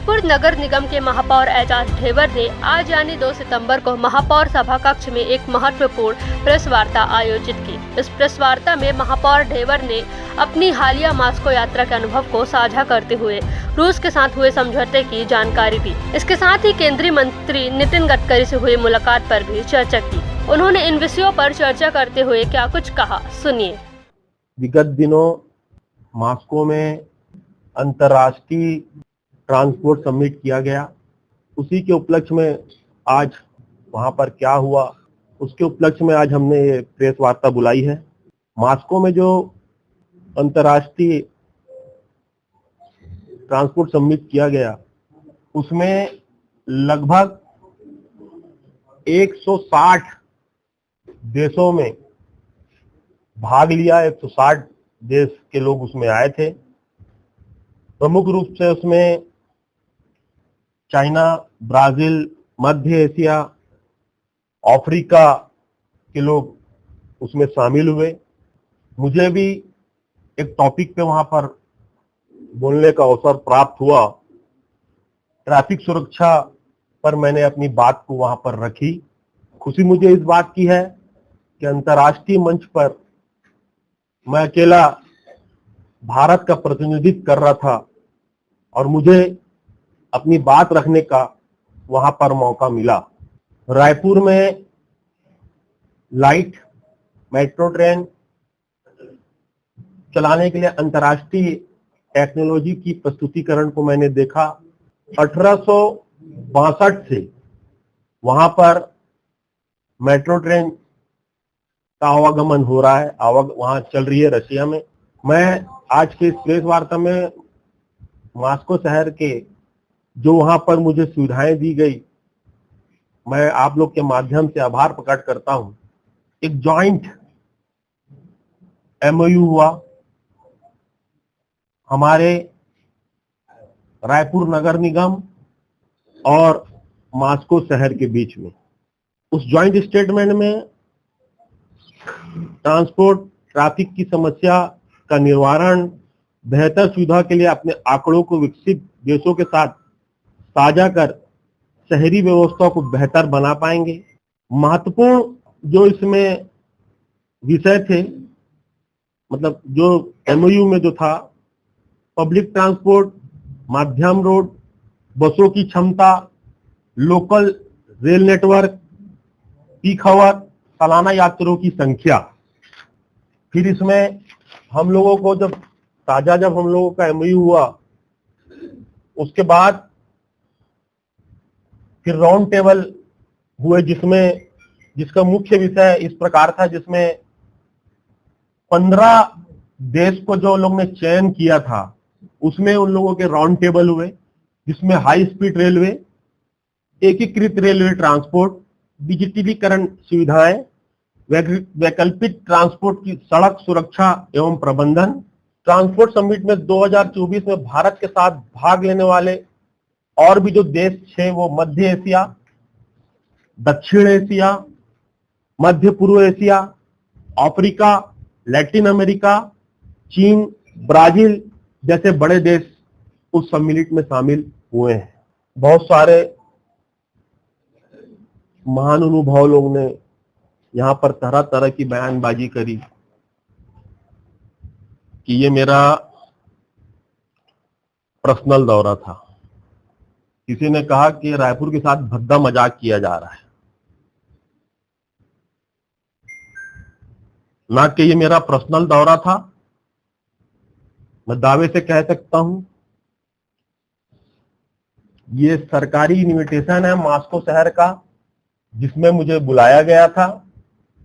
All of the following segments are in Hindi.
रायपुर नगर निगम के महापौर एजाज ढेबर ने आज यानी 2 सितंबर को महापौर सभा कक्ष में एक महत्वपूर्ण प्रेस वार्ता आयोजित की। इस प्रेस वार्ता में महापौर ढेबर ने अपनी हालिया मास्को यात्रा के अनुभव को साझा करते हुए रूस के साथ हुए समझौते की जानकारी दी। इसके साथ ही केंद्रीय मंत्री नितिन गडकरी से हुई मुलाकात पर भी चर्चा की। उन्होंने इन विषयों पर चर्चा करते हुए क्या कुछ कहा, सुनिए। विगत दिनों मास्को में अंतर्राष्ट्रीय ट्रांसपोर्ट समिट किया गया। उसी के उपलक्ष्य में आज वहां पर क्या हुआ, उसके उपलक्ष्य में आज हमने ये प्रेस वार्ता बुलाई है। मास्को में जो अंतर्राष्ट्रीय ट्रांसपोर्ट समिट किया गया, उसमें लगभग 160 देशों में भाग लिया। 160 देश के लोग उसमें आए थे। प्रमुख रूप से उसमें चाइना, ब्राजील, मध्य एशिया, अफ्रीका के लोग उसमें शामिल हुए। मुझे भी एक टॉपिक पे वहां पर बोलने का अवसर प्राप्त हुआ। ट्रैफिक सुरक्षा पर मैंने अपनी बात को वहां पर रखी। खुशी मुझे इस बात की है कि अंतर्राष्ट्रीय मंच पर मैं अकेला भारत का प्रतिनिधित्व कर रहा था और मुझे अपनी बात रखने का वहां पर मौका मिला। रायपुर में लाइट मेट्रो ट्रेन चलाने के लिए अंतर्राष्ट्रीय टेक्नोलॉजी की प्रस्तुतिकरण को मैंने देखा। 1862 से वहां पर मेट्रो ट्रेन का आवागमन हो रहा है, वहां चल रही है रशिया में। मैं आज के इस प्रेस वार्ता में मास्को शहर के जो वहां पर मुझे सुविधाएं दी गई, मैं आप लोग के माध्यम से आभार प्रकट करता हूं। एक जॉइंट एमओयू हुआ हमारे रायपुर नगर निगम और मास्को शहर के बीच में। उस जॉइंट स्टेटमेंट में ट्रैफिक की समस्या का निवारण, बेहतर सुविधा के लिए अपने आंकड़ों को विकसित देशों के साथ साझा कर शहरी व्यवस्था को बेहतर बना पाएंगे। महत्वपूर्ण जो इसमें विषय थे, मतलब जो एमओयू में जो था, पब्लिक ट्रांसपोर्ट, माध्यम रोड, बसों की क्षमता, local rail network, peak hour, सालाना यात्रियों की संख्या। फिर इसमें हम लोगों को जब हम लोगों का एमओयू हुआ, उसके बाद फिर राउंड टेबल हुए जिसका मुख्य विषय इस प्रकार था, जिसमें 15 देश को जो लोग ने चयन किया था, उसमें उन लोगों के राउंड टेबल हुए, जिसमें हाई स्पीड रेलवे, एकीकृत रेलवे ट्रांसपोर्ट, डिजिटलीकरण सुविधाएं, वैकल्पिक ट्रांसपोर्ट की सड़क सुरक्षा एवं प्रबंधन। ट्रांसपोर्ट समिट में 2024 में भारत के साथ भाग लेने वाले और भी जो देश थे वो मध्य एशिया, दक्षिण एशिया, मध्य पूर्व एशिया, अफ्रीका, लैटिन अमेरिका, चीन, ब्राजील जैसे बड़े देश उस सम्मिलित में शामिल हुए हैं। बहुत सारे महान अनुभव लोग ने यहाँ पर तरह तरह की बयानबाजी करी कि ये मेरा पर्सनल दौरा था। किसी ने कहा कि रायपुर के साथ भद्दा मजाक किया जा रहा है, ना कि ये मेरा पर्सनल दौरा था। मैं दावे से कह सकता हूं, ये सरकारी इनविटेशन है मास्को शहर का, जिसमें मुझे बुलाया गया था।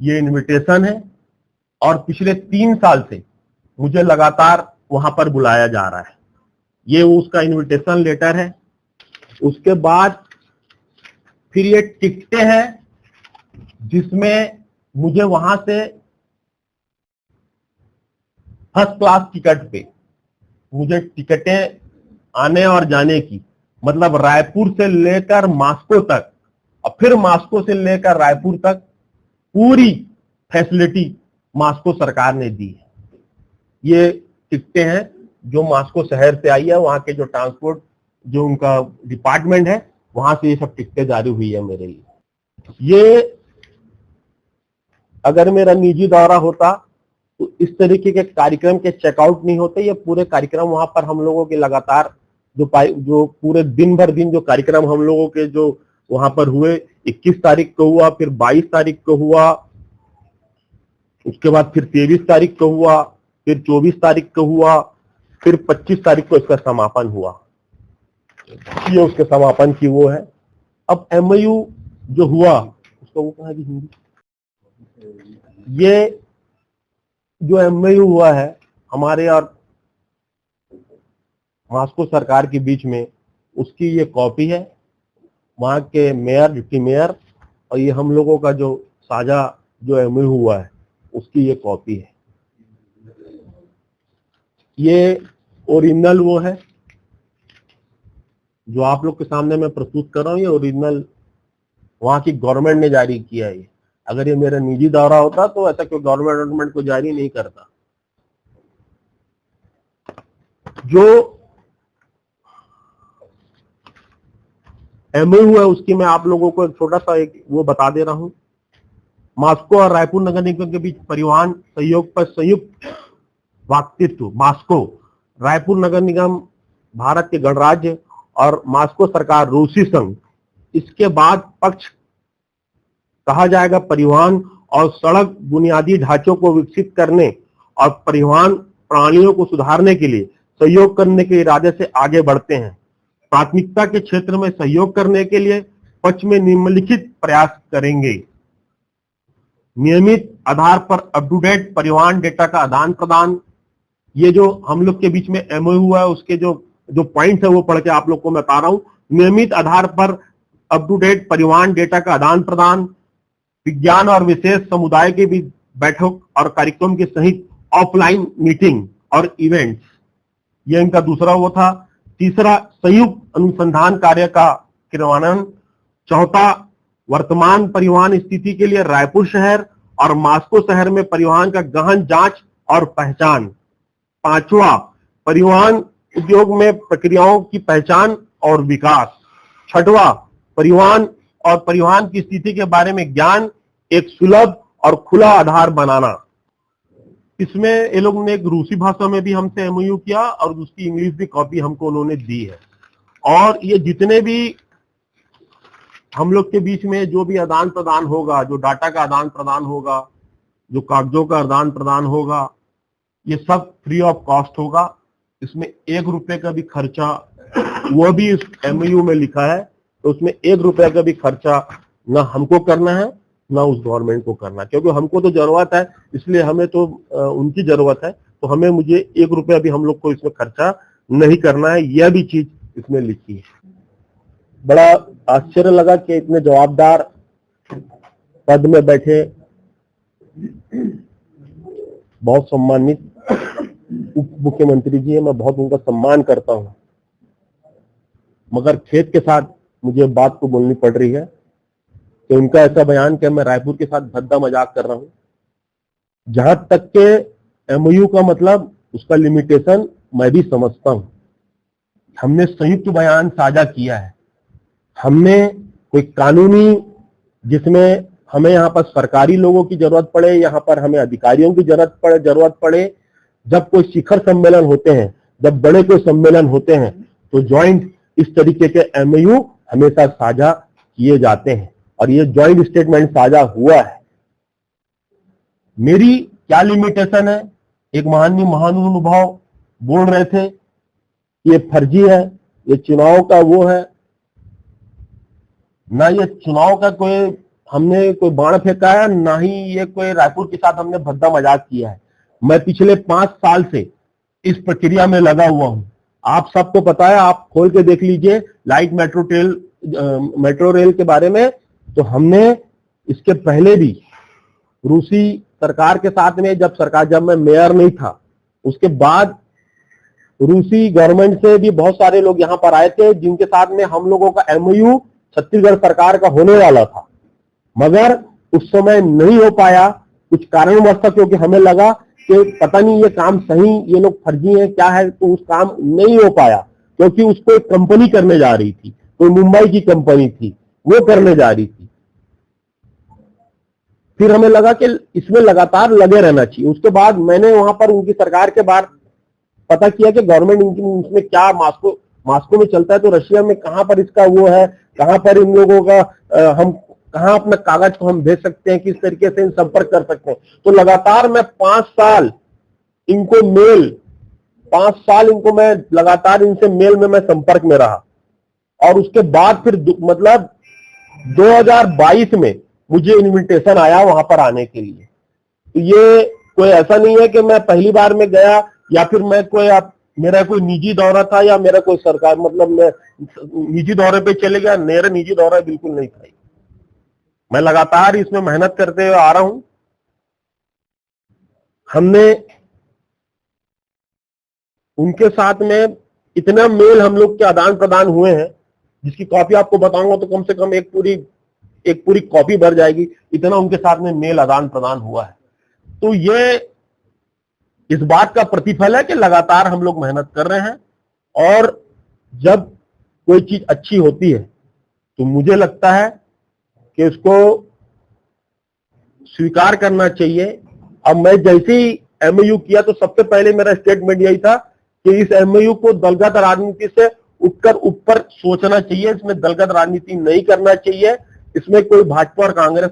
ये इनविटेशन है और पिछले 3 साल से मुझे लगातार वहां पर बुलाया जा रहा है। ये उसका इनविटेशन लेटर है। उसके बाद फिर ये टिकटें हैं, जिसमें मुझे वहां से फर्स्ट क्लास टिकट पे मुझे टिकटें आने और जाने की, मतलब रायपुर से लेकर मास्को तक और फिर मास्को से लेकर रायपुर तक पूरी फैसिलिटी मास्को सरकार ने दी है। ये टिकटें हैं जो मास्को शहर से आई है। वहां के जो ट्रांसपोर्ट जो उनका डिपार्टमेंट है वहां से ये सब टिकटें जारी हुई है मेरे लिए। ये अगर मेरा निजी दौरा होता तो इस तरीके के कार्यक्रम के चेकआउट नहीं होते। ये पूरे कार्यक्रम वहां पर हम लोगों के लगातार जो पूरे दिन भर जो कार्यक्रम हम लोगों के जो वहां पर हुए, 21 तारीख को हुआ, फिर 22 तारीख को हुआ, उसके बाद फिर 23 तारीख को हुआ, फिर 24 तारीख को हुआ, फिर 25 तारीख को इसका समापन हुआ। ये उसके समापन की वो है। अब MOU जो हुआ उसको वो कहा कि हिंदी, ये जो MOU हुआ है हमारे और मॉस्को सरकार के बीच में, उसकी ये कॉपी है। वहां के मेयर, डिप्टी मेयर और ये हम लोगों का जो साझा जो MOU हुआ है उसकी ये कॉपी है। ये ओरिजिनल वो है जो आप लोग के सामने मैं प्रस्तुत कर रहा हूँ। ये ओरिजिनल वहां की गवर्नमेंट ने जारी किया है। अगर ये मेरा निजी दौरा होता तो ऐसा कोई गवर्नमेंट को जारी नहीं करता। जो MOU है उसकी मैं आप लोगों को एक छोटा सा एक वो बता दे रहा हूं। मॉस्को और रायपुर नगर निगम के बीच परिवहन सहयोग पर संयुक्त वाक्तित्व। मॉस्को रायपुर नगर निगम भारत के गणराज्य और मॉस्को सरकार रूसी संघ, इसके बाद पक्ष कहा जाएगा परिवहन और सड़क बुनियादी ढांचों को विकसित करने और परिवहन प्रणालियों को सुधारने के लिए सहयोग करने के इरादे से आगे बढ़ते हैं। प्राथमिकता के क्षेत्र में सहयोग करने के लिए पक्ष में निम्नलिखित प्रयास करेंगे। नियमित आधार पर अप टू डेट परिवहन डेटा का आदान प्रदान। ये जो हम लोग के बीच में MOU हुआ है उसके जो पॉइंट्स है वो पढ़ के आप लोग को मैं बता रहा हूं। नियमित आधार पर अप टू डेट परिवहन डेटा का आदान प्रदान, विज्ञान और विशेष समुदाय के बीच बैठक और कार्यक्रम के सहित ऑफलाइन मीटिंग और इवेंट्स, ये इनका दूसरा वो था। तीसरा, संयुक्त अनुसंधान कार्य का क्रियान्वयन। चौथा, वर्तमान परिवहन स्थिति के लिए रायपुर शहर और मॉस्को शहर में परिवहन का गहन जांच और पहचान। पांचवा, परिवहन उद्योग में प्रक्रियाओं की पहचान और विकास। छठवां, परिवहन और परिवहन की स्थिति के बारे में ज्ञान, एक सुलभ और खुला आधार बनाना। इसमें ये लोग ने एक रूसी भाषा में भी हमसे MOU किया और उसकी इंग्लिश भी कॉपी हमको उन्होंने दी है। और ये जितने भी हम लोग के बीच में जो भी आदान प्रदान होगा, जो डाटा का आदान प्रदान होगा, जो कागजों का आदान प्रदान होगा, ये सब फ्री ऑफ कॉस्ट होगा। इसमें 1 रुपए का भी खर्चा, वो भी इस MOU में लिखा है, तो उसमें 1 रुपए का भी खर्चा ना हमको करना है ना उस गवर्नमेंट को करना, क्योंकि हमको तो जरूरत है, इसलिए हमें तो उनकी जरूरत है, तो मुझे 1 रुपया भी हम लोग को इसमें खर्चा नहीं करना है। यह भी चीज इसमें लिखी है। बड़ा आश्चर्य लगा कि इतने जवाबदार पद में बैठे बहुत सम्मानित उप मुख्यमंत्री जी है, मैं बहुत उनका सम्मान करता हूं, मगर खेद के साथ मुझे बात को बोलनी पड़ रही है कि उनका ऐसा बयान कि मैं रायपुर के साथ भद्दा मजाक कर रहा हूं। जहां तक के MOU का मतलब उसका लिमिटेशन मैं भी समझता हूं। हमने संयुक्त बयान साझा किया है, हमने कोई कानूनी जिसमें हमें यहाँ पर सरकारी लोगों की जरूरत पड़े, यहाँ पर हमें अधिकारियों की जरूरत पड़े, जब कोई शिखर सम्मेलन होते हैं, जब बड़े कोई सम्मेलन होते हैं, तो ज्वाइंट इस तरीके के MOU हमेशा साझा किए जाते हैं और ये ज्वाइंट स्टेटमेंट साझा हुआ है। मेरी क्या लिमिटेशन है? एक माननीय महानुभाव बोल रहे थे ये फर्जी है, ये चुनाव का वो है ना, ये चुनाव का कोई हमने कोई बाण फेंका है, ना ही ये कोई रायपुर के साथ हमने भद्दा मजाक किया है। मैं पिछले 5 साल से इस प्रक्रिया में लगा हुआ हूं। आप सबको पता है, आप खोल के देख लीजिए लाइट मेट्रो रेल के बारे में, तो हमने इसके पहले भी रूसी सरकार के साथ में जब मैं मेयर नहीं था, उसके बाद रूसी गवर्नमेंट से भी बहुत सारे लोग यहाँ पर आए थे, जिनके साथ में हम लोगों का MOU छत्तीसगढ़ सरकार का होने वाला था, मगर उस समय नहीं हो पाया कुछ कारणवश, क्योंकि हमें लगा कि पता नहीं ये काम सही, ये लोग फर्जी हैं क्या है, तो उस काम नहीं हो पाया। क्योंकि उसको एक कंपनी करने जा रही थी, कोई मुंबई की कंपनी थी, वो करने जा रही थी। फिर हमें लगा कि इसमें लगातार लगे रहना चाहिए। उसके बाद मैंने वहां पर उनकी सरकार के बाद पता किया कि गवर्नमेंट इनकी उसमें क्या मास्को में चलता है, तो रशिया में कहां पर इसका वो है, कहां पर इन लोगों का हम कहां अपने कागज को हम भेज सकते हैं, किस तरीके से इन संपर्क कर सकते हैं। तो लगातार मैं 5 साल इनको मैं लगातार इनसे मेल में मैं संपर्क में रहा। और उसके बाद फिर मतलब 2022 में मुझे इनविटेशन आया वहां पर आने के लिए। तो ये कोई ऐसा नहीं है कि मैं पहली बार में गया या फिर मेरा कोई निजी दौरा था या मेरा कोई सरकार मतलब मैं निजी दौरे पे चले गया। मेरा निजी दौरा बिल्कुल नहीं था। मैं लगातार इसमें मेहनत करते हुए आ रहा हूं। हमने उनके साथ में इतना मेल हम लोग के आदान प्रदान हुए हैं, जिसकी कॉपी आपको बताऊंगा तो कम से कम एक पूरी कॉपी भर जाएगी, इतना उनके साथ में मेल आदान प्रदान हुआ है। तो ये इस बात का प्रतिफल है कि लगातार हम लोग मेहनत कर रहे हैं। और जब कोई चीज अच्छी होती है तो मुझे लगता है कि उसको स्वीकार करना चाहिए। अब मैं जैसे ही एमओयू किया तो सबसे पहले मेरा स्टेटमेंट यही था कि इस एमओयू को दलगत राजनीति से उठकर ऊपर सोचना चाहिए। इसमें दलगत राजनीति नहीं करना चाहिए। इसमें कोई भाजपा और कांग्रेस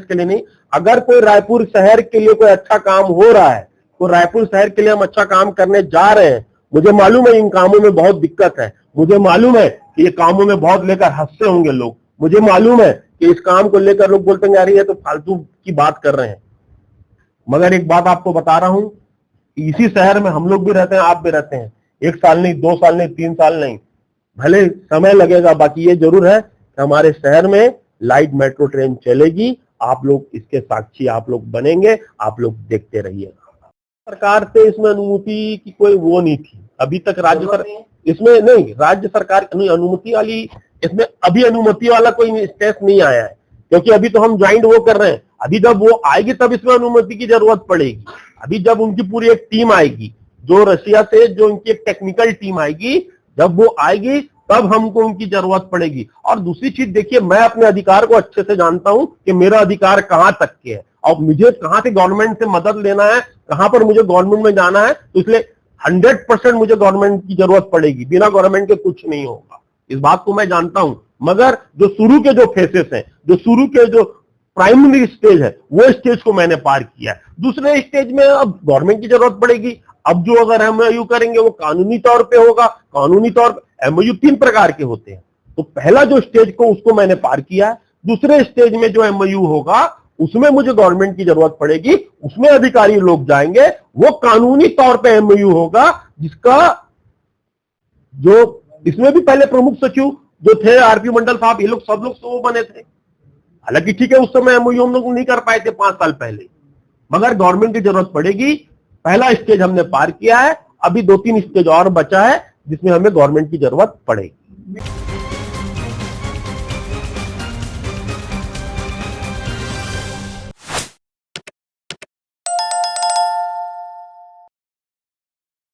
के लिए नहीं। अगर कोई रायपुर शहर के लिए कोई अच्छा काम हो रहा है तो रायपुर शहर के लिए हम अच्छा काम करने जा रहे हैं। मुझे मालूम है इन कामों में बहुत दिक्कत है, मुझे मालूम है कि ये कामों में बहुत लेकर हंसते होंगे लोग, मुझे मालूम है कि इस काम को लेकर लोग बोलते हैं यार ये तो फालतू की बात कर रहे हैं। मगर एक बात आपको बता रहा हूं, इसी शहर में हम लोग भी रहते हैं, आप भी रहते हैं। 1 साल नहीं, 2 साल नहीं, 3 साल नहीं, भले समय लगेगा, बाकी ये जरूर है कि हमारे शहर में लाइट मेट्रो ट्रेन चलेगी। आप लोग इसके साक्षी आप लोग बनेंगे, आप लोग देखते रहिएगा। सरकार से इसमें अनुमति की कोई वो नहीं थी अभी तक। इसमें नहीं, राज्य सरकार अनुमति वाली, इसमें अभी अनुमति वाला कोई स्टेप नहीं आया है, क्योंकि अभी तो हम ज्वाइंट वो कर रहे हैं। अभी जब वो आएगी तब इसमें अनुमति की जरूरत पड़ेगी। अभी जब उनकी पूरी एक टीम आएगी, जो रशिया से जो उनकी एक टेक्निकल टीम आएगी, जब वो आएगी तब हमको उनकी जरूरत पड़ेगी। और दूसरी चीज देखिए, मैं अपने अधिकार को अच्छे से जानता हूं कि मेरा अधिकार कहां तक के है और मुझे कहां से गवर्नमेंट से मदद लेना है, कहां पर मुझे गवर्नमेंट में जाना है। तो इसलिए 100% मुझे गवर्नमेंट की जरूरत पड़ेगी। बिना गवर्नमेंट के कुछ नहीं होगा, इस बात को मैं जानता हूं। मगर जो शुरू के जो फेसेस हैं, जो शुरू के जो प्राइमरी स्टेज है, वो स्टेज को मैंने पार किया है। दूसरे स्टेज में अब गवर्नमेंट की जरूरत पड़ेगी। अब जो अगर एमओयू करेंगे वो कानूनी तौर पे होगा। कानूनी तौर पे एमओयू 3 प्रकार के होते हैं। तो पहला जो स्टेज को उसको मैंने पार किया है। दूसरे स्टेज में जो एमओयू होगा उसमें मुझे गवर्नमेंट की जरूरत पड़ेगी, उसमें अधिकारी लोग जाएंगे, वो कानूनी तौर पे एमओयू होगा, जिसका जो इसमें भी पहले प्रमुख सचिव जो थे आरपी मंडल साहब, ये लोग सब लोग तो वो बने थे। हालांकि ठीक है उस समय एमओयू हम लोग नहीं कर पाए थे 5 साल पहले, मगर गवर्नमेंट की जरूरत पड़ेगी। पहला स्टेज हमने पार किया है, अभी 2-3 स्टेज और बचा है जिसमें हमें गवर्नमेंट की जरूरत पड़ेगी।